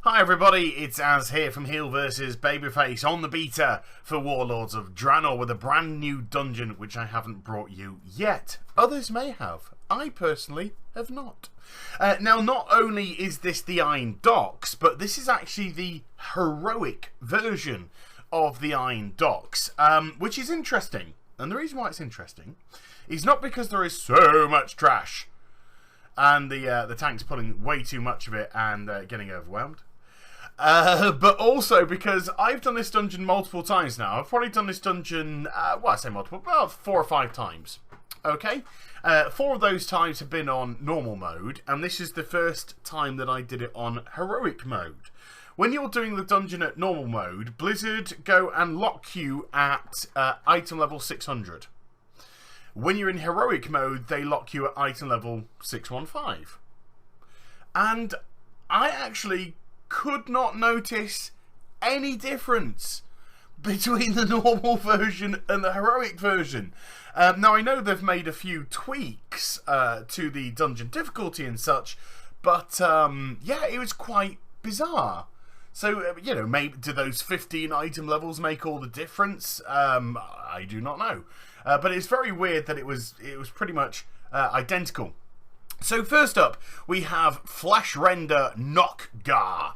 Hi everybody, it's Az here from HeelvsBabyface on the beta for Warlords of Draenor with a brand new dungeon which I haven't brought you yet. Others may have. I personally have not. Now, not only is this the Iron Docks, but this is actually the heroic version of the Iron Docks, which is interesting. And the reason why it's interesting is not because there is so much trash and the tank's pulling way too much of it and getting overwhelmed. But also because I've done this dungeon multiple times now. I've probably done this dungeon, well, I say multiple, about 4 or 5 times. Okay? 4 of those times have been on normal mode, and this is the first time that I did it on heroic mode. When you're doing the dungeon at normal mode, Blizzard go and lock you at item level 600. When you're in heroic mode, they lock you at item level 615. And I actually could not notice any difference between the normal version and the heroic version. Now, I know they've made a few tweaks to the dungeon difficulty and such, but yeah, it was quite bizarre. So, you know, maybe do those 15 item levels make all the difference? I do not know. But it's very weird that it was pretty much identical. So first up, we have Flesh Render Nockgar,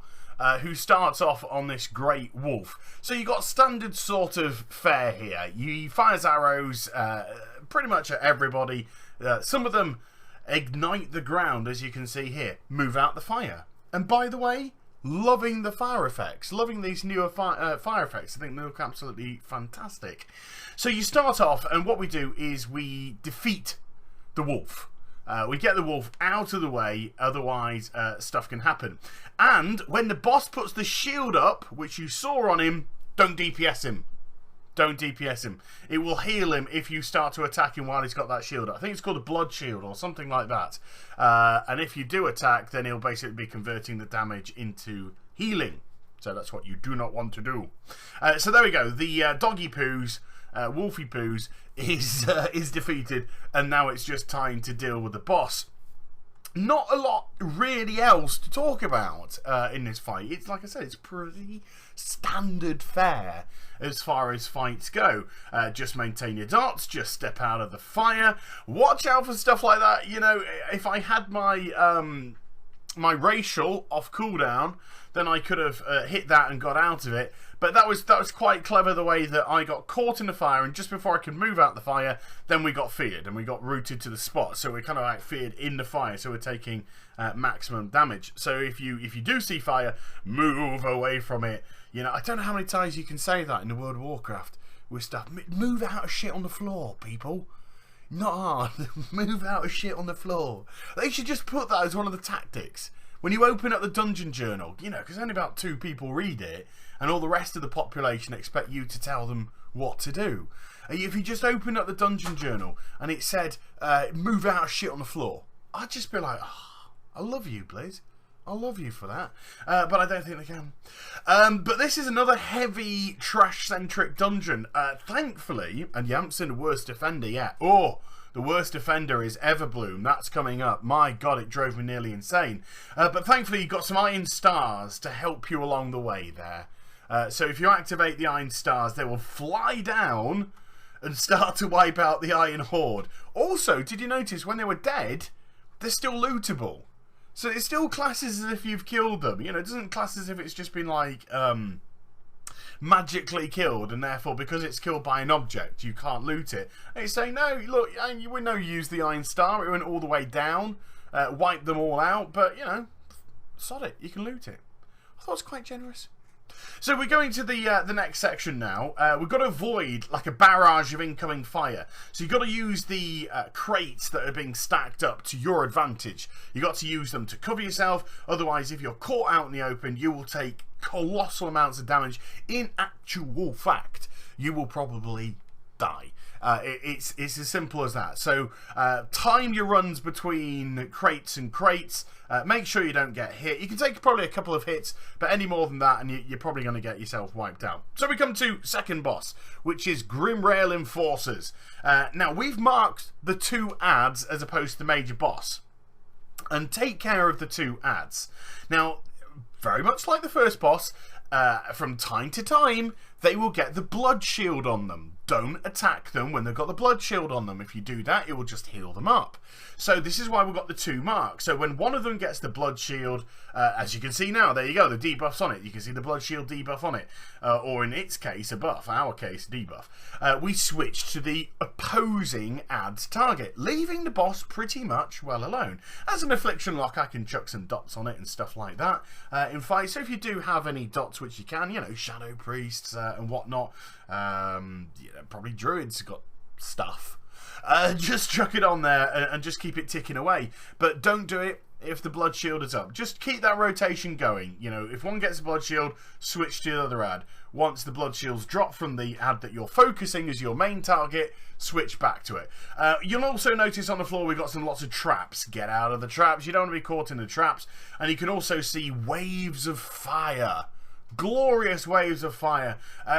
who starts off on this great wolf. So you got standard sort of fare here. He fires arrows pretty much at everybody. Some of them ignite the ground, as you can see here. Move out the fire. And by the way, loving the fire effects. Loving these newer fire effects. I think they look absolutely fantastic. So you start off, and what we do is we defeat the wolf. We get the wolf out of the way, otherwise stuff can happen. And when the boss puts the shield up, which you saw on him, don't DPS him. Don't DPS him. It will heal him if you start to attack him while he's got that shield up. I think it's called a blood shield or something like that. And if you do attack, then he'll basically be converting the damage into healing. So that's what you do not want to do. So there we go. The doggy poos, Wolfie Poos is defeated, and now it's just time to deal with the boss. Not a lot really else to talk about in this fight. It's like I said, it's pretty standard fare as far as fights go. Just maintain your dots, just step out of the fire, watch out for stuff like that. You know, if I had my my racial off cooldown, then I could have hit that and got out of it. But that was quite clever the way that I got caught in the fire, and just before I could move out the fire, then we got feared and we got rooted to the spot. So we're kind of like feared in the fire, so we're taking maximum damage. So if you do see fire, move away from it. You know, I don't know how many times you can say that in the World of Warcraft with stuff. Move out of shit on the floor, people. Not hard. Move out of shit on the floor. They should just put that as one of the tactics. When you open up the dungeon journal, you know, because only about 2 people read it, and all the rest of the population expect you to tell them what to do. If you just opened up the dungeon journal and it said, move out of shit on the floor, I'd just be like, oh, I love you, Blizz. I love you for that. But I don't think they can. But this is another heavy trash-centric dungeon. Thankfully, and you haven't seen the worst offender yet. Oh, the worst offender is Everbloom. That's coming up. My God, it drove me nearly insane. But thankfully, you've got some Iron Stars to help you along the way there. So if you activate the Iron Stars, they will fly down and start to wipe out the Iron Horde. Also, did you notice when they were dead, they're still lootable? So it still classes as if you've killed them. You know, it doesn't class as if it's just been like magically killed, and therefore because it's killed by an object you can't loot it. And it's saying, no, look, we know you used the Iron Star, it went all the way down, wiped them all out, but you know, sod it, you can loot it. I thought it was quite generous. So we're going to the next section now. We've got to avoid like a barrage of incoming fire. So you've got to use the crates that are being stacked up to your advantage. You've got to use them to cover yourself. Otherwise, if you're caught out in the open, you will take colossal amounts of damage. In actual fact, you will probably die. It's as simple as that. So time your runs between crates and crates. Make sure you don't get hit. You can take probably a couple of hits, but any more than that and you're probably going to get yourself wiped out. So we come to second boss, which is Grimrail Enforcers. Now we've marked the 2 ads as opposed to the major boss, and take care of the 2 ads. Now very much like the first boss, from time to time, they will get the blood shield on them. Don't attack them when they've got the blood shield on them. If you do that, it will just heal them up. So this is why we've got the 2 marks. So when one of them gets the blood shield, as you can see now, there you go, the debuff's on it. You can see the blood shield debuff on it. Or in its case, a buff. Our case, debuff. We switch to the opposing ad's target, leaving the boss pretty much well alone. As an affliction lock, I can chuck some dots on it and stuff like that in fight. So if you do have any dots, which you can, you know, shadow priests and whatnot, probably druids got stuff. Just chuck it on there and just keep it ticking away. But don't do it if the blood shield is up. Just keep that rotation going. You know, if one gets a blood shield, switch to the other ad. Once the blood shield's dropped from the ad that you're focusing as your main target, switch back to it. You'll also notice on the floor we've got lots of traps. Get out of the traps. You don't want to be caught in the traps. And you can also see waves of fire. Glorious waves of fire.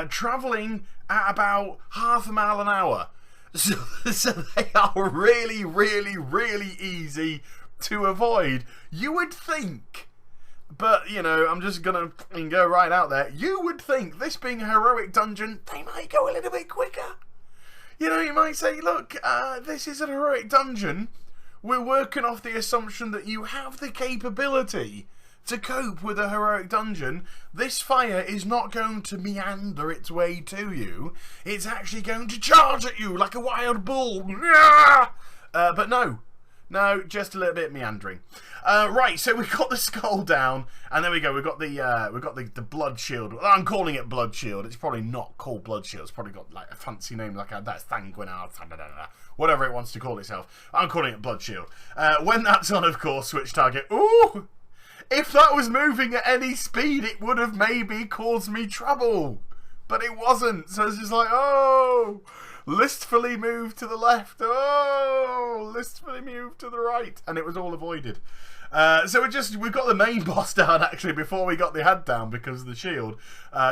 Travelling at about half a mile an hour. So they are really, really, really easy to avoid. You would think, but you know, I'm just gonna go right out there. You would think, this being a heroic dungeon, they might go a little bit quicker. You know, you might say, look, this is a heroic dungeon. We're working off the assumption that you have the capability to cope with a heroic dungeon. This fire is not going to meander its way to you. It's actually going to charge at you like a wild bull. But no, just a little bit meandering. Right, so we've got the skull down, and there we go. We've got the blood shield. I'm calling it blood shield. It's probably not called blood shield. It's probably got like a fancy name like that's sanguinar, whatever it wants to call itself. I'm calling it blood shield. When that's on, of course, switch target. Ooh. If that was moving at any speed, it would have maybe caused me trouble. But it wasn't. So it's just like, oh, listfully move to the left. Oh, listfully move to the right. And it was all avoided. So we've got the main boss down, actually, before we got the head down because of the shield.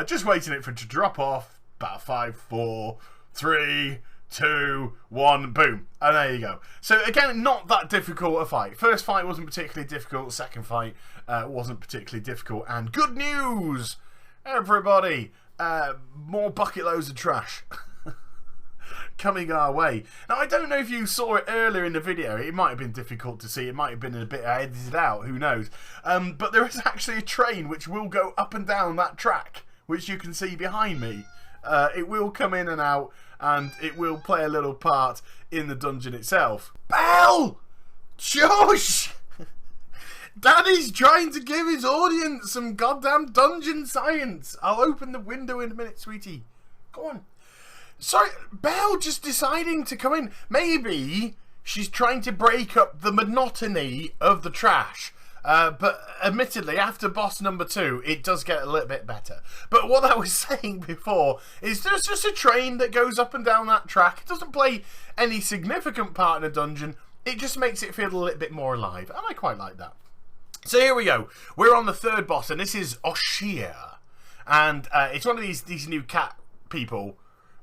Just waiting it for it to drop off. About 5, 4, 3... 2, 1, boom, and there you go. So again, not that difficult a fight. First fight wasn't particularly difficult. Second fight wasn't particularly difficult. And good news, everybody, more bucket loads of trash coming our way. Now, I don't know if you saw it earlier in the video. It might have been difficult to see. It might have been a bit edited out. Who knows? But there is actually a train which will go up and down that track, which you can see behind me. It will come in and out, and it will play a little part in the dungeon itself. Belle! Shush! Daddy's trying to give his audience some goddamn dungeon science. I'll open the window in a minute, sweetie. Go on. Sorry, Belle just deciding to come in. Maybe she's trying to break up the monotony of the trash. But admittedly, after boss number 2, it does get a little bit better. But what I was saying before is there's just a train that goes up and down that track. It doesn't play any significant part in a dungeon. It just makes it feel a little bit more alive. And I quite like that. So here we go. We're on the 3rd boss, and this is Oshir. And it's one of these new cat people.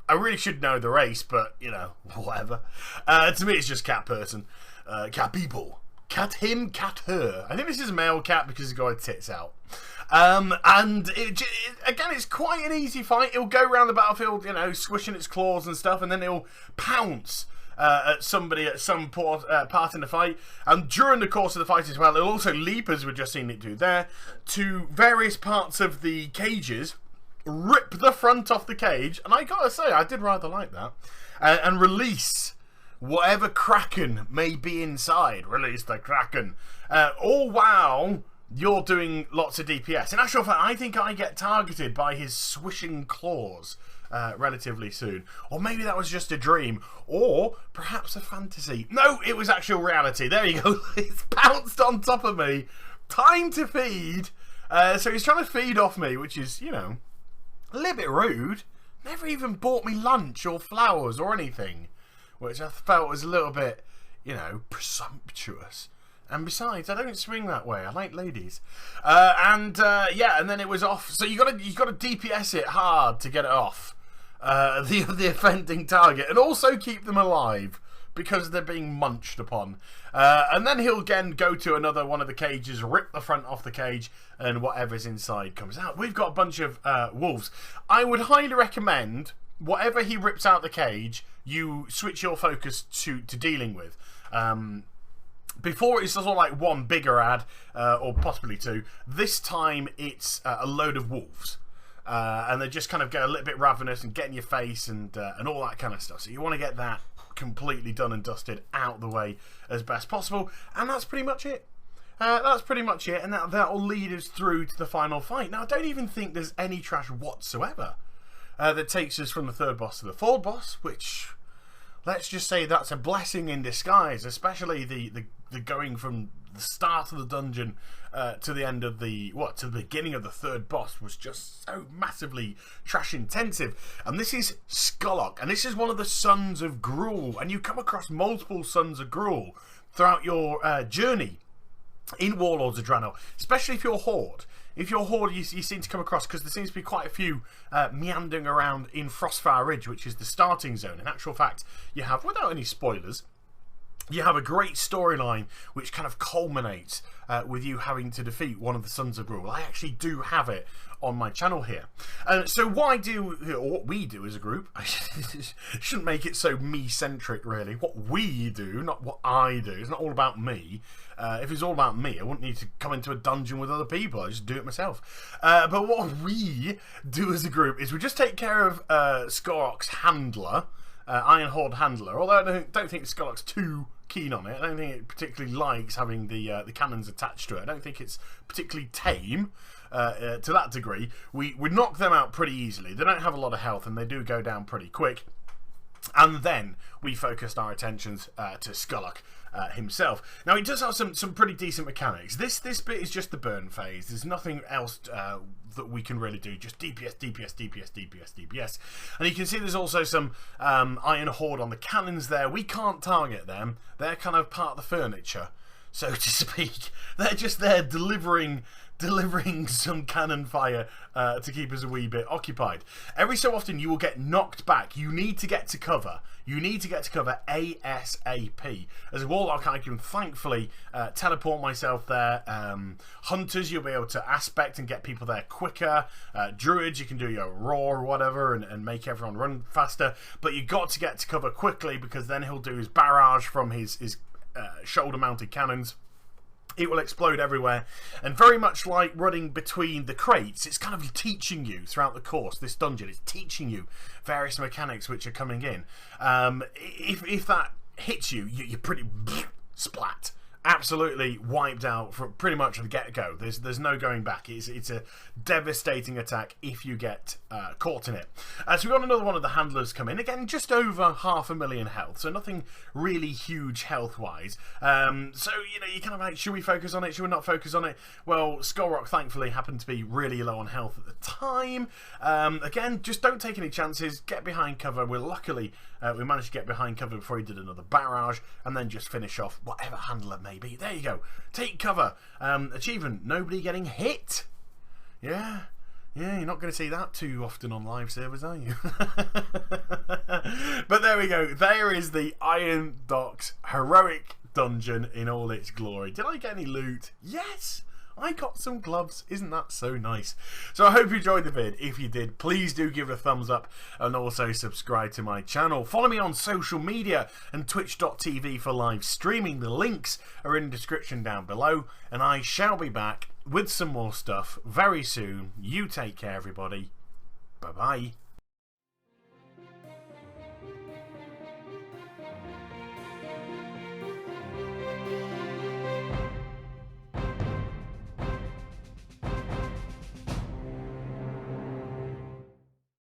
I really should know the race, but, you know, whatever. To me, it's just cat person. Cat people. Cat him, cat her. I think this is a male cat because he's got his tits out. And again, it's quite an easy fight. It'll go around the battlefield, you know, swishing its claws and stuff, and then it'll pounce at somebody at some part in the fight. And during the course of the fight as well, it'll also leap, as we've just seen it do there, to various parts of the cages, rip the front off the cage, and I gotta say, I did rather like that, and release whatever kraken may be inside. Release the kraken. All while you're doing lots of DPS. In actual fact, I think I get targeted by his swishing claws relatively soon. Or maybe that was just a dream. Or perhaps a fantasy. No, it was actual reality. There you go. It's pounced on top of me. Time to feed. So he's trying to feed off me, which is, you know, a little bit rude. Never even bought me lunch or flowers or anything, which I felt was a little bit, you know, presumptuous. And besides, I don't swing that way. I like ladies. Yeah, and then it was off. So you got to DPS it hard to get it off the offending target, and also keep them alive because they're being munched upon. And then he'll again go to another one of the cages, rip the front off the cage, and whatever's inside comes out. We've got a bunch of wolves. I would highly recommend, whatever he rips out the cage, you switch your focus to dealing with. Before it's sort of like one bigger ad, or possibly two. This time it's a load of wolves. And they just kind of get a little bit ravenous and get in your face and all that kind of stuff. So you want to get that completely done and dusted out the way as best possible. And that's pretty much it. That's pretty much it. And that will lead us through to the final fight. Now, I don't even think there's any trash whatsoever that takes us from the third boss to the fourth boss, which, let's just say that's a blessing in disguise, especially the going from the start of the dungeon to the end of to the beginning of the third boss was just so massively trash intensive. And this is Skullock, and this is one of the Sons of Gruul, and you come across multiple Sons of Gruul throughout your journey in Warlords of Draenor, especially if you're Horde. If you're Horde, you seem to come across, because there seems to be quite a few meandering around in Frostfire Ridge, which is the starting zone. In actual fact, you have, without any spoilers, you have a great storyline which kind of culminates with you having to defeat one of the Sons of Gruul. I actually do have it on my channel here. So what we do as a group, I shouldn't make it so me-centric really. What we do, not what I do. It's not all about me. If it's all about me, I wouldn't need to come into a dungeon with other people. I just do it myself. But what we do as a group is we just take care of Skorok's handler, Iron Horde handler. Although I don't think Skullock's too keen on it. I don't think it particularly likes having the cannons attached to it. I don't think it's particularly tame to that degree. We knock them out pretty easily. They don't have a lot of health, and they do go down pretty quick. And then we focused our attentions to Skullock himself. Now, he does have some pretty decent mechanics. This bit is just the burn phase. There's nothing else that we can really do. Just DPS, DPS, DPS, DPS, DPS. And you can see there's also some Iron Horde on the cannons there. We can't target them. They're kind of part of the furniture, so to speak. They're just there delivering some cannon fire to keep us a wee bit occupied. Every so often you will get knocked back. You need to get to cover. You need to get to cover ASAP. As a Warlock, I can thankfully teleport myself there. Hunters, you'll be able to aspect and get people there quicker. Druids, you can do your roar or whatever and make everyone run faster. But you've got to get to cover quickly, because then he'll do his barrage from his shoulder-mounted cannons. It will explode everywhere, and very much like running between the crates, it's kind of teaching you throughout the course, this dungeon, it's teaching you various mechanics which are coming in. If that hits you, you're pretty splat. Absolutely wiped out from pretty much the get-go. There's no going back. It's a devastating attack if you get caught in it. So we've got another one of the handlers come in. Again, just over 500,000 health, so nothing really huge health-wise. So, you're kind of like, should we focus on it? Should we not focus on it? Well, Skolrock, thankfully, happened to be really low on health at the time. Again, just don't take any chances. Get behind cover. Luckily, we managed to get behind cover before he did another barrage, and then just finish off whatever handler maybe. There you go. Take cover. Achievement, nobody getting hit. Yeah, you're not going to see that too often on live servers, are you? But there we go. There is the Iron Docks heroic dungeon in all its glory. Did I get any loot? Yes! I got some gloves. Isn't that so nice? So I hope you enjoyed the vid. If you did, please do give it a thumbs up and also subscribe to my channel. Follow me on social media and twitch.tv for live streaming. The links are in the description down below, and I shall be back with some more stuff very soon. You take care, everybody. Bye-bye.